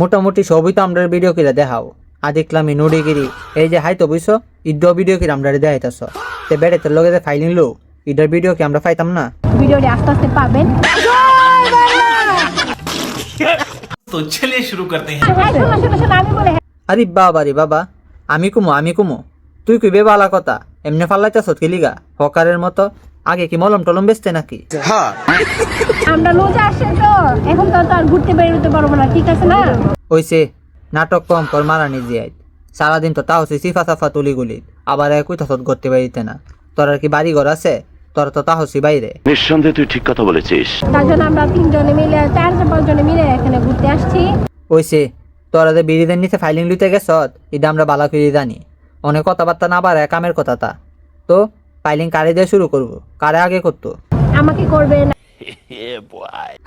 মোটামুটি সবই তো আমরা ভিডিও করে দেখাও। আর দেখলাম নুডিগিরি এই যে হাই তো বুঝছো ইডো ভিডিও করে আমরা দেখাইতেছ তে বেড়ে তোর লগে ফাইলিং লো ইডোর ভিডিও কি আমরা পাইতাম না? ভিডিওটি আস্তে আস্তে পাবেন। तो चलिए शुरू करते हैं। আমি বলে আরে বাবা আমি কুমো তুই কইবে বালা কথা এমনি ফাল্লাইতেছ খেলিগা হকারের মতো। আগে কি মলম টলম বেচতে নাকি? আমরা রোজা আসে তো এখন তো আর ঘুরতে বেরোতে পারবো না, ঠিক আছে না? ওইসে নাটক কম কর মারানি জিয়াই সারাদিন তো তাও সিফা সাফা তুলি গুলি আবার একই তসত করতে পারিতে না। তোর আর কি বাড়ি ঘর আছে? তোর তো তাহসি বাইরে। নিঃসন্দেহে তুই ঠিক কথা বলেছিস। তার জন্য আমরা 3 জনে মিলে 4-5 জনে মিলে এখানে ঘুরতে আসছি। ওইসে তোরা যে বিড়িদের নিচে ফাইলিং লইতে গেছ এটা আমরা বালা করে জানি। অনেক কথাবার্তা না পারে কামের কথা তা তো ফাইলিং কারে দিয়ে শুরু করবো? কারে আগে করতো? আমাকে করবেন।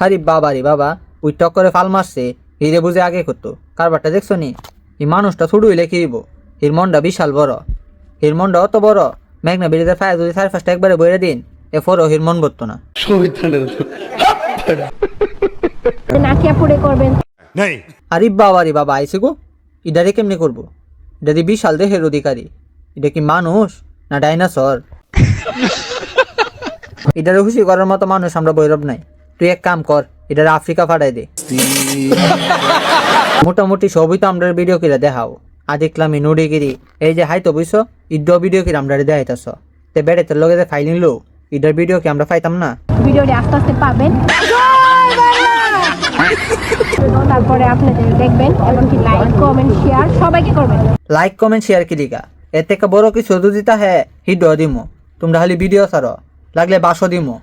আরে বাবা ওই টক করে ফাল মারছে হিরে বুঝে আগে করতো। কারবারটা দেখছো নি? এই মানুষটা ছোট হইলে কি হইব? হির মনটা বিশাল বড়। হির মনটা অত বড় মেঘনা বিড়িদের ফায় যদি 4-5টা একবারে বইরে দিন এরপরও হির মন বলতো না। নাকিয়া পুড়ে করবেন। আরে বাবা আইসে গো ইডারে কেমনি করবো? এটা দিয়ে বিশাল দেহের অধিকারী। এটা কি মানুষ না ডাইনোসর? এটারে খুশি করার মতো মানুষ আমরা বৈরব নাই। তুই এক কাম কর এটারে আফ্রিকা ফাটাই দে। মোটামুটি সবই তো আমরা ভিডিও করে দেখাও। আর দেখলাম নুডিগিরি এই যে হাই তো বুঝছো ইডো ভিডিও করে আমরা দেখাইতেছ তে বেড়ে তোর লগে ফাইলিং লো ইডার ভিডিও কি আমরা পাইতাম না? ভিডিওটি আস্তে আস্তে পাবেন। তারপরে আপনাদের দেখবেন এবং কি লাইক কমেন্ট শেয়ার সবাইকে করবেন। লাইক কমেন্ট শেয়ার কি লিগা? এর থেকে বড় কিছু যদি তা হ্যাঁ হিডো দিমো। তোমরা খালি ভিডিও ছাড়ো লাগলে বাসও দিমো।